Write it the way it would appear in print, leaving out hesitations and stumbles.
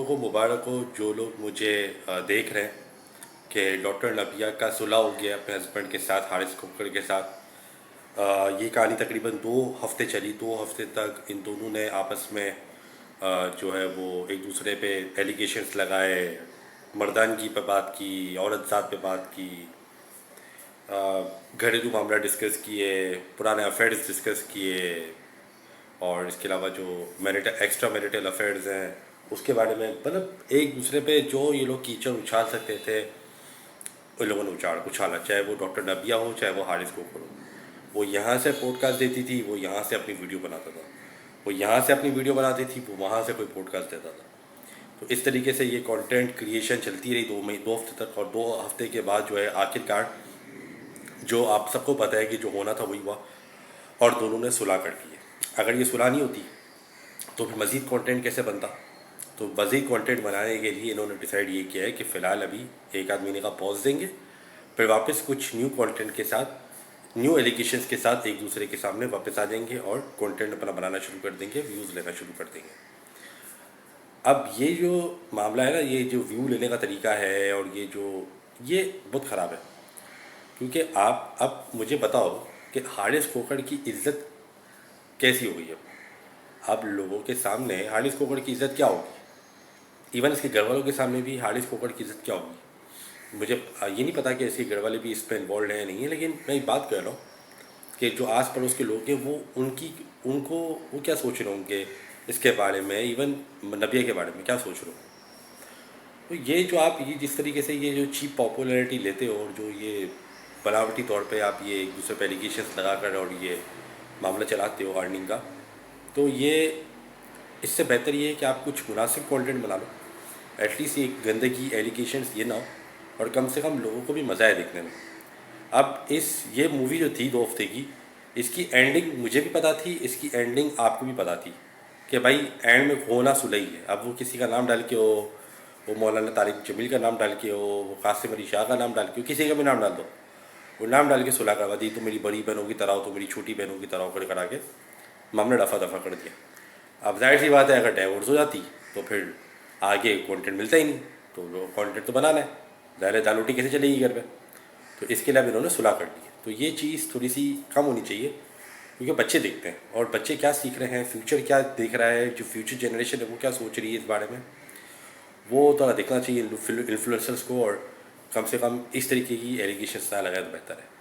کو مبارک ہو جو لوگ مجھے دیکھ رہے ہیں کہ ڈاکٹر نبیہ کا صلح ہو گیا اپنے ہسبینڈ کے ساتھ، حارث کھوکھر کے ساتھ۔ یہ کہانی تقریباً 2 ہفتے چلی، 2 ہفتے تک ان دونوں نے آپس میں جو ہے وہ ایک دوسرے پہ ایلیگیشنس لگائے، مردانگی پہ بات کی، عورت ذات پہ بات کی، گھریلو معاملہ ڈسکس کیے، پرانے افیئرز ڈسکس کیے، اور اس کے علاوہ جو ایکسٹرا میریٹل افیئرز ہیں اس کے بارے میں، مطلب ایک دوسرے پہ جو یہ لوگ کیچڑ اچھال سکتے تھے ان لوگوں نے اچھالا، چاہے وہ ڈاکٹر نبیہ ہو چاہے وہ حارث کھوکھر ہو۔ وہ یہاں سے پوڈ کاسٹ دیتی تھی، وہ یہاں سے اپنی ویڈیو بناتا تھا، وہ یہاں سے اپنی ویڈیو بناتی تھی، وہ وہاں سے کوئی پوڈ کاسٹ دیتا تھا۔ تو اس طریقے سے یہ کانٹینٹ کریشن چلتی رہی 2 ہفتے تک، اور 2 ہفتے کے بعد جو ہے آخر کار جو آپ سب کو پتہ ہے کہ جو ہونا تھا وہی ہوا، اور دونوں نے صلح کر دی ہے۔ اگر یہ صلح نہیں ہوتی تو پھر مزید کانٹینٹ کیسے بنتا؟ تو مزید کانٹینٹ بنانے کے لیے انہوں نے ڈیسائیڈ یہ کیا ہے کہ فی الحال ابھی 1 مہینے کا پاز دیں گے، پھر واپس کچھ نیو کانٹینٹ کے ساتھ، نیو ایلیگیشنس کے ساتھ ایک دوسرے کے سامنے واپس آ جائیں گے اور کانٹینٹ اپنا بنانا شروع کر دیں گے، ویوز لینا شروع کر دیں گے۔ اب یہ جو معاملہ ہے نا، یہ جو ویو لینے کا طریقہ ہے اور یہ بہت خراب ہے، کیونکہ آپ اب مجھے بتاؤ کہ حارث کھوکھر کی عزت کیسی ہو گئی ہے؟ اب لوگوں کے سامنے حارث کھوکھر کی عزت کیا ہوگی؟ ایون اس کے گھر والوں کے سامنے بھی حارث کھوکھر کی عزت کیا ہوگی؟ مجھے یہ نہیں پتا کہ اس کے گھر والے بھی اس پہ انوالوڈ ہیں یا نہیں ہیں، لیکن میں ایک بات کہہ رہا ہوں کہ جو آس پڑوس کے لوگ ہیں وہ کیا سوچ رہے ہوں گے اس کے بارے میں، ایون نبیہ کے بارے میں کیا سوچ رہے ہوں؟ تو یہ جو آپ جس طریقے سے یہ جو چیپ پاپولیرٹی لیتے ہو، اور جو یہ بناوٹی طور پہ آپ یہ ایک دوسرے پہ ایلیگیشنس لگا کر اور یہ معاملہ چلاتے ہو ارننگ کا، تو یہ اس سے بہتر یہ ہے کہ آپ کچھ مناسب کانٹینٹ بنا لو، ایٹ لیسٹ یہ گندگی ایلیگیشنس یہ نہ ہو، اور کم سے کم لوگوں کو بھی مزہ ہے دیکھنے میں۔ اب یہ مووی جو تھی 2 ہفتے کی، اس کی اینڈنگ مجھے بھی پتہ تھی، اس کی اینڈنگ آپ کو بھی پتہ تھی کہ بھائی اینڈ میں ہونا صلح ہی ہے۔ اب وہ کسی کا نام ڈال کے ہو، وہ مولانا طارق جمیل کا نام ڈال کے ہو، وہ قاسم علی شاہ کا نام ڈال کے ہو، کسی کا بھی نام ڈال دو، وہ نام ڈال کے صلح کروا دی، تو میری بڑی بہنوں کی طرح ہو، تو میری چھوٹی بہنوں کی طرح ہو، کرا کے معاملہ دفعہ دفعہ کر دیا۔ اب ظاہر سی بات ہے اگر ڈائیورس ہو جاتی تو پھر آگے کانٹینٹ ملتا ہی نہیں، تو کانٹینٹ تو بنانا ہے، ظاہر دال روٹی کیسے چلے گی گھر پہ؟ تو اس کے لیے اب انہوں نے صلح کر لی ہے۔ تو یہ چیز تھوڑی سی کم ہونی چاہیے، کیونکہ بچے دیکھتے ہیں، اور بچے کیا سیکھ رہے ہیں، فیوچر کیا دیکھ رہا ہے، جو فیوچر جنریشن ہے وہ کیا سوچ رہی ہے اس بارے میں، وہ تھوڑا دیکھنا چاہیے انفلوئنسرس کو، اور کم سے کم اس طریقے کی ایلیگیشنس نہ لگائے تو بہتر ہے۔